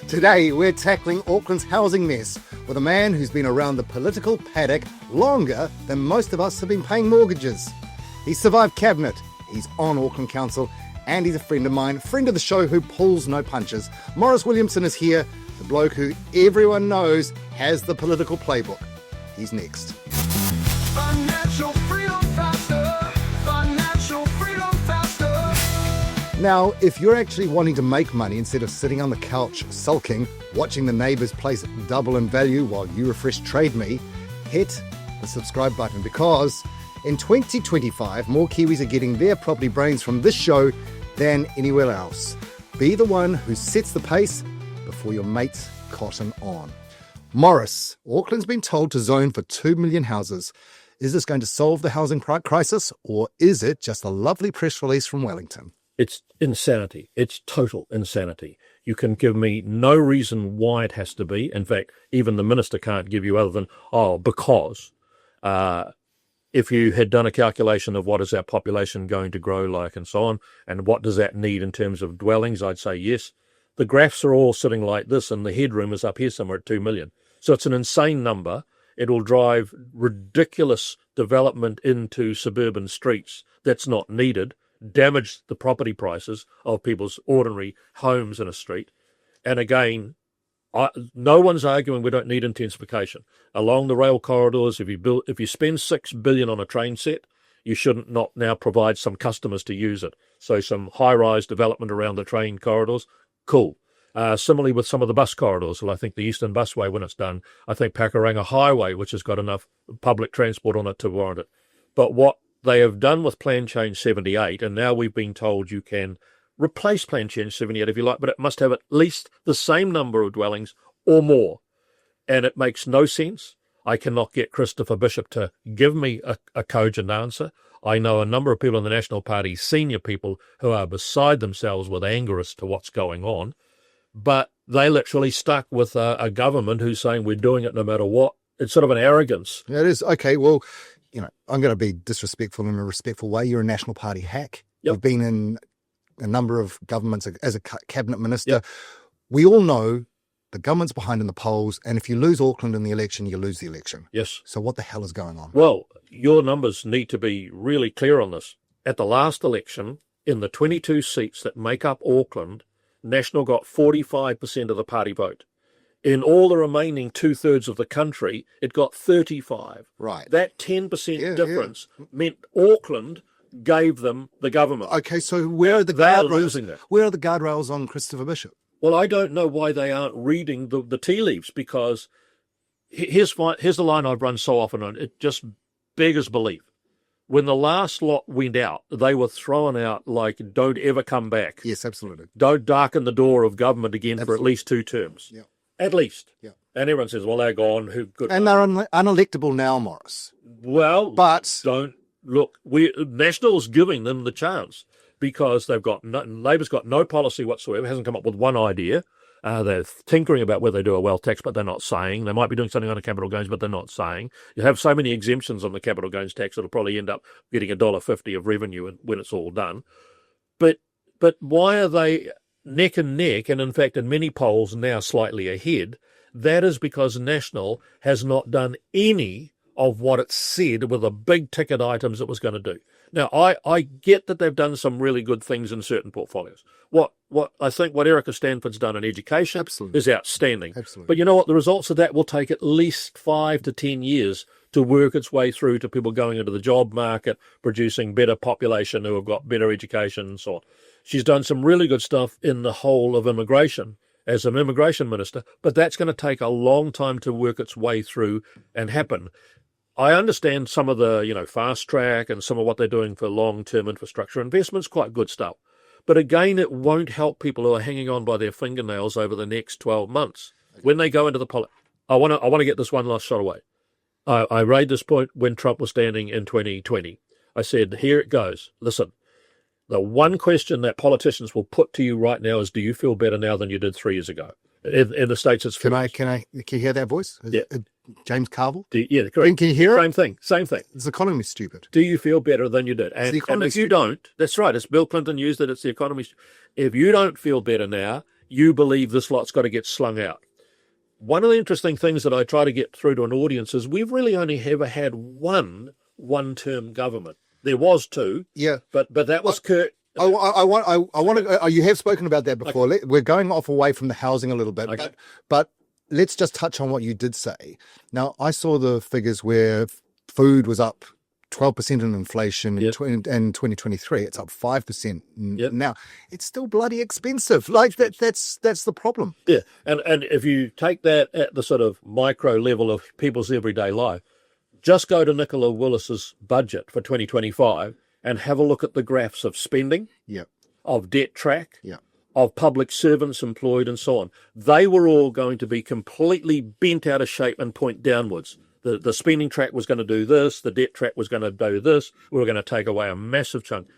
Today, we're tackling Auckland's housing mess with a man who's been around the political paddock longer than most of us have been paying mortgages. He's survived cabinet, he's on Auckland Council, and he's a friend of mine, friend of the show who pulls no punches. Maurice Williamson is here, the bloke who everyone knows has the political playbook. He's next. Financial freedom faster. Financial freedom faster. Now, if you're actually wanting to make money instead of sitting on the couch sulking, watching the neighbours place double in value while you refresh Trade Me, hit the subscribe button, because in 2025, more Kiwis are getting their property brains from this show than anywhere else. Be the one who sets the pace before your mates cotton on. Maurice, Auckland's been told to zone for 2 million houses. Is this going to solve the housing crisis, or is it just a lovely press release from Wellington? It's insanity. It's total insanity. You can give me no reason why it has to be. In fact, even the minister can't give you other than, because if you had done a calculation of what is our population going to grow like and so on, and what does that need in terms of dwellings, I'd say yes. The graphs are all sitting like this, and the headroom is up here somewhere at 2 million. So it's an insane number. It will drive ridiculous development into suburban streets that's not needed, damage the property prices of people's ordinary homes in a street. And again, no one's arguing we don't need intensification. Along the rail corridors, if you spend $6 billion on a train set, you shouldn't not now provide some customers to use it. So some high-rise development around the train corridors, cool. Similarly with some of the bus corridors, well, I think the Eastern Busway, when it's done, I think Pakuranga Highway, which has got enough public transport on it to warrant it. But what they have done with Plan Change 78, and now we've been told you can replace Plan Change 78 if you like, but it must have at least the same number of dwellings or more. And it makes no sense. I cannot get Christopher Bishop to give me a cogent answer. I know a number of people in the National Party, senior people, who are beside themselves with anger as to what's going on. But they literally stuck with a government who's saying we're doing it no matter what. It's sort of an arrogance. Yeah, it is. Okay, well, I'm going to be disrespectful in a respectful way. You're a National Party hack. Yep. You've been in a number of governments as a cabinet minister. Yep. We all know the government's behind in the polls, and if you lose Auckland in the election, you lose the election. Yes. So what the hell is going on? Well, your numbers need to be really clear on this. At the last election, in the 22 seats that make up Auckland, National got 45% of the party vote. In all the remaining 2/3 of the country, it got 35. Right. That 10% difference meant Auckland gave them the government. Okay, so where are the They're guardrails? losing that. Where are the guardrails on Christopher Bishop? Well, I don't know why they aren't reading the tea leaves, because here's the line I've run so often, and it just beggars belief. When the last lot went out, they were thrown out like, don't ever come back. Yes, absolutely. Don't darken the door of government again for at least 2 terms. Yeah. At least. Yeah. And everyone says, well, they're gone. Who good? And they're unelectable now, Maurice. Well, But don't look. National's giving them the chance, because they've got Labor's got no policy whatsoever. Hasn't come up with one idea. They're tinkering about whether they do a wealth tax, but they're not saying. They might be doing something on the capital gains, but they're not saying. You have so many exemptions on the capital gains tax, it'll probably end up getting $1.50 of revenue when it's all done. But why are they neck and neck, and in fact in many polls now slightly ahead? That is because National has not done any of what it said with the big ticket items it was going to do. Now, I get that they've done some really good things in certain portfolios. What I think what Erica Stanford's done in education is outstanding. Absolutely. But you know what? The results of that will take at least 5 to 10 years to work its way through to people going into the job market, producing better population who have got better education and so on. She's done some really good stuff in the whole of immigration as an immigration minister, but that's going to take a long time to work its way through and happen. I understand some of the, fast track and some of what they're doing for long-term infrastructure investments, quite good stuff. But again, it won't help people who are hanging on by their fingernails over the next 12 months. When they go into the politics, I want to get this one last shot away. I made this point when Trump was standing in 2020. I said, here it goes. Listen, the one question that politicians will put to you right now is, do you feel better now than you did 3 years ago? In the States, it's... Can you hear that voice? Yeah. James Carville? Yeah, correct. Can you hear it? Same thing. This economy is stupid. Do you feel better than you did? And if you don't, that's right, it's Bill Clinton used it, it's the economy. If you don't feel better now, you believe this lot's got to get slung out. One of the interesting things that I try to get through to an audience is we've really only ever had one-term government. There was two, but that was Kurt. I want to. You have spoken about that before. We're going off away from the housing a little bit, but let's just touch on what you did say. Now, I saw the figures where food was up 12% in inflation in 2023. It's up 5%. Now, it's still bloody expensive. Like that's the problem. Yeah, and if you take that at the sort of micro level of people's everyday life, just go to Nicola Willis's budget for 2025 and have a look at the graphs of spending, of debt track, of public servants employed and so on. They were all going to be completely bent out of shape and point downwards. The spending track was going to do this, the debt track was going to do this, we were going to take away a massive chunk.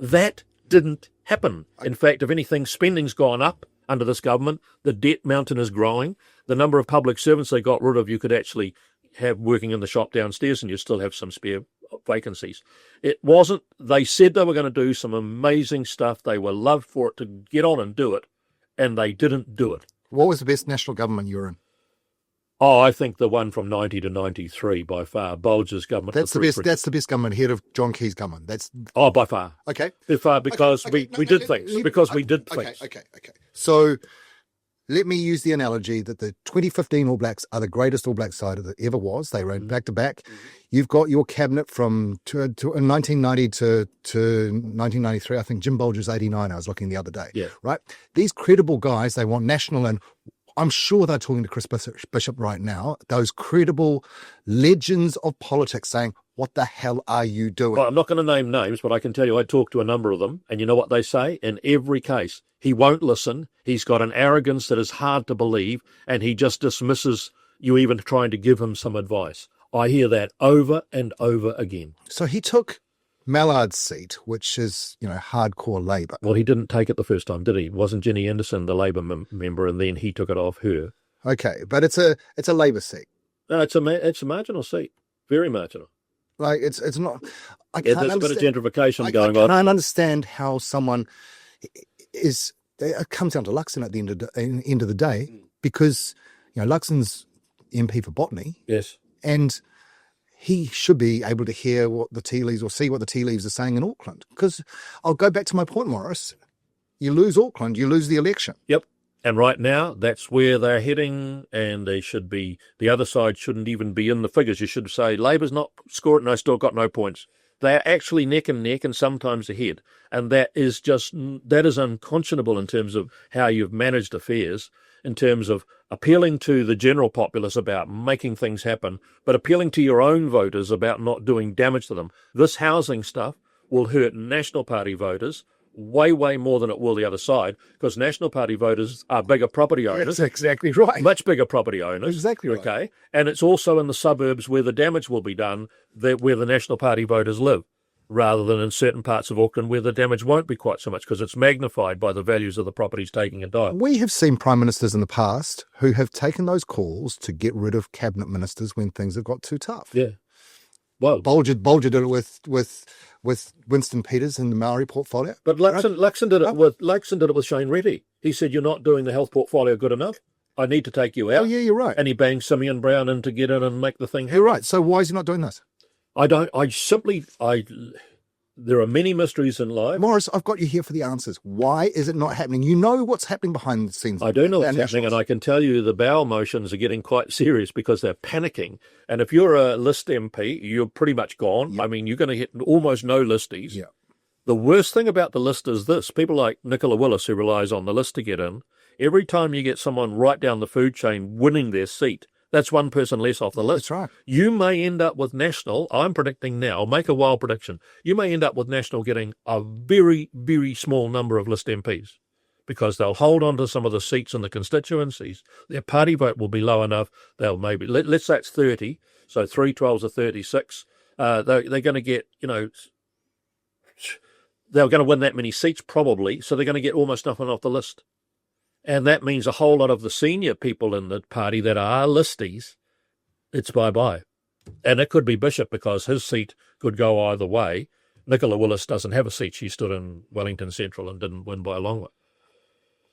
That didn't happen. In fact, if anything, spending's gone up under this government, the debt mountain is growing, the number of public servants they got rid of you could actually have working in the shop downstairs and you still have some spare vacancies. It wasn't, they said they were going to do some amazing stuff, they were loved for it to get on and do it, and they didn't do it. What was the best national government you were in? Oh, I think the one from 90 to 93 by far, Bulger's government. That's the best. That's the best government ahead of John Key's government. That's by far. Okay. By far, because we did things. Because we did things. Okay. So let me use the analogy that the 2015 All Blacks are the greatest All Black side that ever was. They ran back to back. You've got your cabinet from 1990 to 1993. I think Jim Bulger's 89. I was looking the other day. Yeah. Right. These credible guys, they want national, and I'm sure they're talking to Chris Bishop right now. Those credible legends of politics saying, what the hell are you doing? Well, I'm not going to name names, but I can tell you I talked to a number of them, and you know what they say? In every case, he won't listen. He's got an arrogance that is hard to believe, and he just dismisses you even trying to give him some advice. I hear that over and over again. So he took Mallard's seat, which is, hardcore Labour. Well, he didn't take it the first time, did he? Wasn't Jenny Anderson the Labour member, and then he took it off her? Okay, but it's a Labour seat. No, it's a marginal seat, very marginal. Like it's not. There's a bit of gentrification going on. I can't understand how someone is. It comes down to Luxon at the end of the day, because Luxon's MP for Botany. Yes, and he should be able to hear what the tea leaves or see what the tea leaves are saying in Auckland. Because I'll go back to my point, Maurice. You lose Auckland, you lose the election. Yep. And right now, that's where they're heading, and they should be. The other side shouldn't even be in the figures. You should say Labour's not scored, and I still got no points. They're actually neck and neck, and sometimes ahead. And that is unconscionable in terms of how you've managed affairs, in terms of appealing to the general populace about making things happen, but appealing to your own voters about not doing damage to them. This housing stuff will hurt National Party voters way, way more than it will the other side, because National Party voters are bigger property owners. That's exactly right. Much bigger property owners. Exactly right. Okay. And it's also in the suburbs where the damage will be done, where the National Party voters live, rather than in certain parts of Auckland where the damage won't be quite so much because it's magnified by the values of the properties taking a dive. We have seen prime ministers in the past who have taken those calls to get rid of cabinet ministers when things have got too tough. Yeah. Well, Bulger did it with Winston Peters in the Maori portfolio. But Luxon did it with Shane Reddy. He said, "You're not doing the health portfolio good enough. I need to take you out." Oh yeah, you're right. And he banged Simeon Brown in to get in and make the thing happen. You're right. So why is he not doing this? There are many mysteries in life. Maurice, I've got you here for the answers. Why is it not happening? You know what's happening behind the scenes. I do know what's happening, and I can tell you the bowel motions are getting quite serious because they're panicking. And if you're a list MP, you're pretty much gone. Yep. I mean, you're going to hit almost no listies. Yep. The worst thing about the list is this. People like Nicola Willis, who relies on the list to get in, every time you get someone right down the food chain winning their seat, that's one person less off the list. That's right. You may end up with National, I'm predicting now, make a wild prediction, you may end up with National getting a very, very small number of list MPs because they'll hold on to some of the seats in the constituencies. Their party vote will be low enough, they'll maybe, let's say it's 30, so 3 12s are 36, they're going to get, they're going to win that many seats probably, so they're going to get almost nothing off the list. And that means a whole lot of the senior people in the party that are listies, it's bye-bye. And it could be Bishop because his seat could go either way. Nicola Willis doesn't have a seat. She stood in Wellington Central and didn't win by a long way.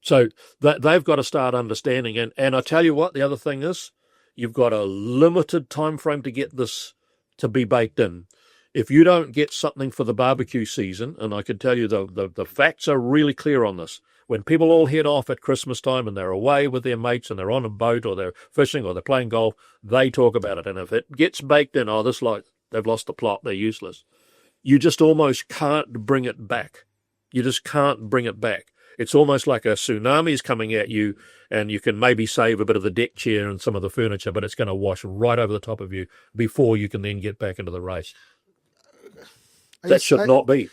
So they've got to start understanding. And I tell you what, the other thing is, you've got a limited time frame to get this to be baked in. If you don't get something for the barbecue season, and I can tell you the facts are really clear on this, when people all head off at Christmas time and they're away with their mates and they're on a boat or they're fishing or they're playing golf, they talk about it. And if it gets baked in, they've lost the plot, they're useless. You just almost can't bring it back. You just can't bring it back. It's almost like a tsunami is coming at you, and you can maybe save a bit of the deck chair and some of the furniture, but it's going to wash right over the top of you before you can then get back into the race. That should not be.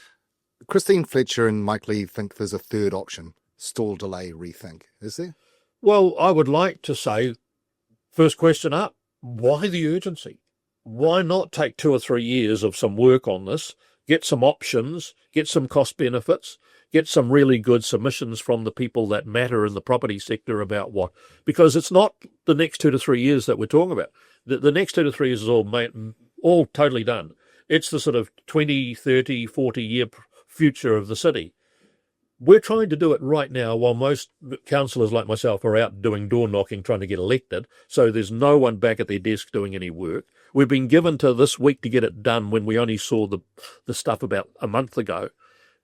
Christine Fletcher and Mike Lee think there's a third option: stall, delay, rethink. Is there? Well, I would like to say, first question up, why the urgency? Why not take 2 or 3 years of some work on this, get some options, get some cost benefits, get some really good submissions from the people that matter in the property sector about what? Because it's not the next 2 to 3 years that we're talking about. The next 2 to 3 years is all totally done. It's the sort of 20, 30, 40-year future of the city. We're trying to do it right now while most councillors like myself are out doing door knocking trying to get elected, so there's no one back at their desk doing any work. We've been given to this week to get it done when we only saw the stuff about a month ago.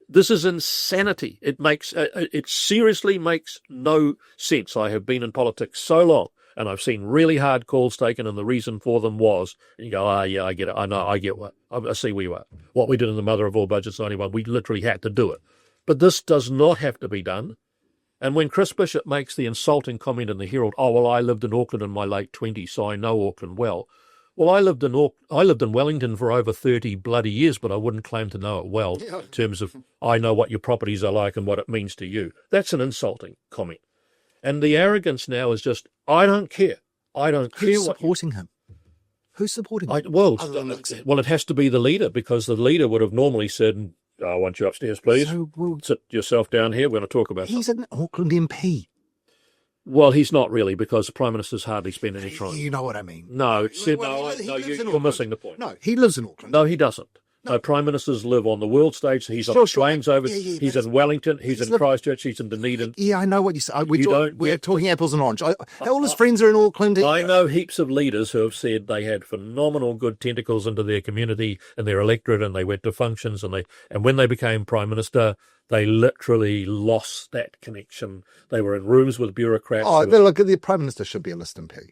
This is insanity. It seriously makes no sense. I have been in politics so long, and I've seen really hard calls taken, and the reason for them was, you go, yeah, I get it. I know, I get what. I see where you are. What we did in the Mother of All Budgets 91, we literally had to do it. But this does not have to be done. And when Chris Bishop makes the insulting comment in the Herald, oh, well, I lived in Auckland in my late 20s, so I know Auckland well. Well, I lived in Wellington for over 30 bloody years, but I wouldn't claim to know it well in terms of I know what your properties are like and what it means to you. That's an insulting comment. And the arrogance now is just, I don't care. I don't care. Who's supporting him? Who's supporting him? Well, it has to be the leader, because the leader would have normally said, I want you upstairs, please. Sit yourself down here. We're going to talk about He's an Auckland MP. Well, he's not really, because the Prime Minister's hardly spent any time. You know what I mean. No, you're missing the point. No, he lives in Auckland. No, he doesn't. No, Prime Ministers live on the world stage. He's on Australians over. He's in Wellington. He's in Christchurch. He's in Dunedin. Yeah, I know what you say. We're talking apples and oranges. All his friends are in Auckland. I know heaps of leaders who have said they had phenomenal good tentacles into their community and their electorate, and they went to functions, and when they became Prime Minister, they literally lost that connection. They were in rooms with bureaucrats. Oh, look, the Prime Minister should be a list MP.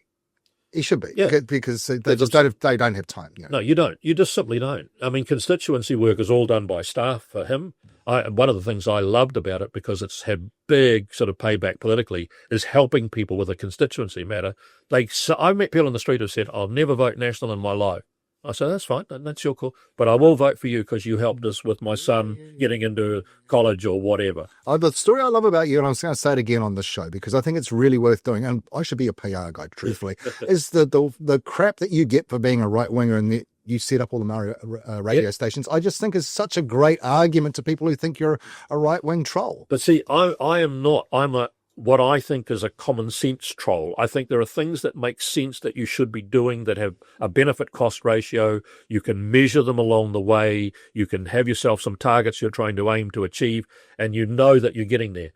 He should be, because they don't have time. You know? No, you don't. You just simply don't. I mean, constituency work is all done by staff for him. One of the things I loved about it, because it's had big sort of payback politically, is helping people with a constituency matter. I met people on the street who said, I'll never vote National in my life. I said, that's fine, that's your call. But I will vote for you because you helped us with my son getting into college or whatever. The story I love about you, and I'm going to say it again on this show because I think it's really worth doing, and I should be a PR guy, truthfully, is the crap that you get for being a right-winger and you set up all the radio stations. I just think is such a great argument to people who think you're a right-wing troll. But see, I am not. I'm what I think is a common sense troll. I think there are things that make sense that you should be doing that have a benefit cost ratio. You can measure them along the way. You can have yourself some targets you're trying to aim to achieve, and you know that you're getting there.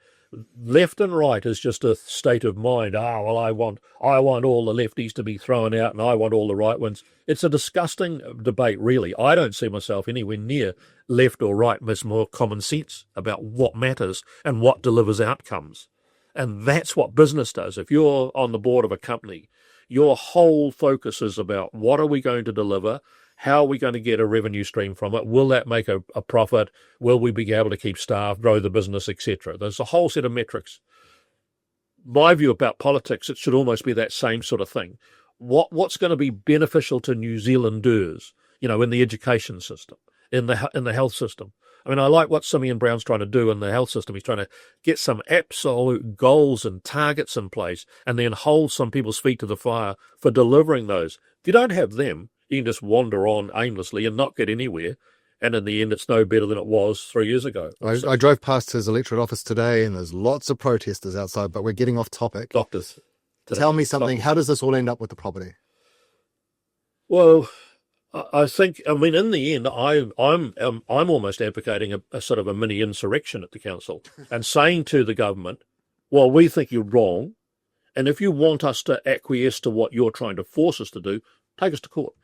Left and right is just a state of mind. Well, I want all the lefties to be thrown out and I want all the right ones. It's a disgusting debate, really. I don't see myself anywhere near left or right. There's more common sense about what matters and what delivers outcomes. And that's what business does. If you're on the board of a company, your whole focus is about what are we going to deliver? How are we going to get a revenue stream from it? Will that make a profit? Will we be able to keep staff, grow the business, etc.? There's a whole set of metrics. My view about politics, it should almost be that same sort of thing. What's going to be beneficial to New Zealanders, in the education system, in the health system? I mean, I like what Simeon Brown's trying to do in the health system. He's trying to get some absolute goals and targets in place and then hold some people's feet to the fire for delivering those. If you don't have them, you can just wander on aimlessly and not get anywhere. And in the end, it's no better than it was 3 years ago. I drove past his electorate office today and there's lots of protesters outside, but we're getting off topic. Doctors. Tell me something. How does this all end up with the property? Well, I think, in the end, I'm almost advocating a sort of a mini insurrection at the council and saying to the government, well, we think you're wrong. And if you want us to acquiesce to what you're trying to force us to do, take us to court.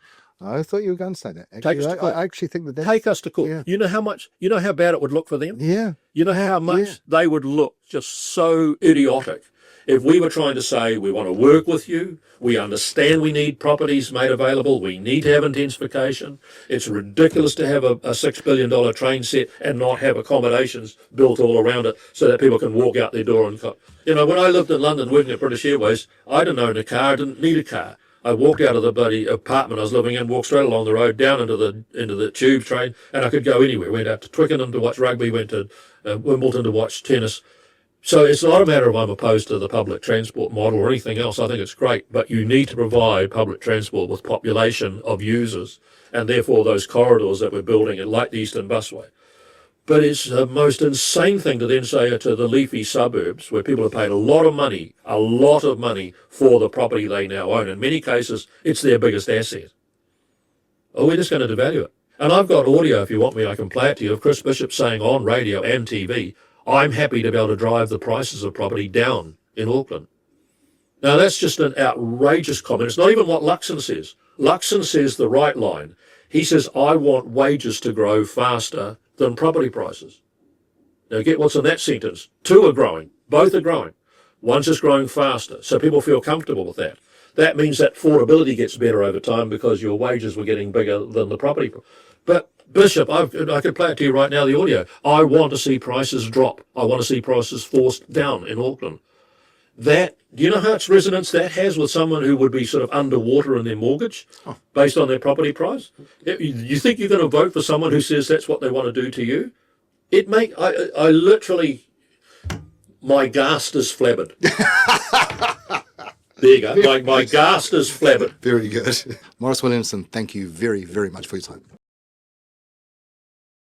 I thought you were going to say that. Take Actually, us to court. I actually think that that's... Take us to court. Yeah. You know how bad it would look for them? Yeah. You know how much Yeah. they would look just so idiotic if we were trying to say, we want to work with you, we understand we need properties made available, we need to have intensification. It's ridiculous to have a $6 billion train set and not have accommodations built all around it so that people can walk out their door and... You know, when I lived in London working at British Airways, I didn't own a car, I didn't need a car. I walked out of the bloody apartment I was living in, walked straight along the road, down into the tube train, and I could go anywhere. Went out to Twickenham to watch rugby, went to Wimbledon to watch tennis. So it's not a matter of I'm opposed to the public transport model or anything else. I think it's great, but you need to provide public transport with population of users, and therefore those corridors that we're building, like the Eastern Busway. But it's the most insane thing to then say to the leafy suburbs where people have paid a lot of money for the property they now own. In many cases, it's their biggest asset. Oh, we're just going to devalue it. And I've got audio, if you want me, I can play it to you, of Chris Bishop saying on radio and TV, I'm happy to be able to drive the prices of property down in Auckland. Now, that's just an outrageous comment. It's not even what Luxon says. Luxon says the right line. He says, I want wages to grow faster than property prices. Now get what's in that sentence. Two are growing. Both are growing. One's just growing faster, so people feel comfortable with that. That means that affordability gets better over time because your wages were getting bigger than the property. But Bishop, I could play it to you right now, the audio. I want to see prices drop. I want to see prices forced down in Auckland. That, do you know how much resonance that has with someone who would be sort of underwater in their mortgage based on their property price? You think you're going to vote for someone who says that's what they want to do to you? I literally, my ghast is flabbered. There you go. My ghast is flabbered. Very good. Maurice Williamson, thank you very, very much for your time.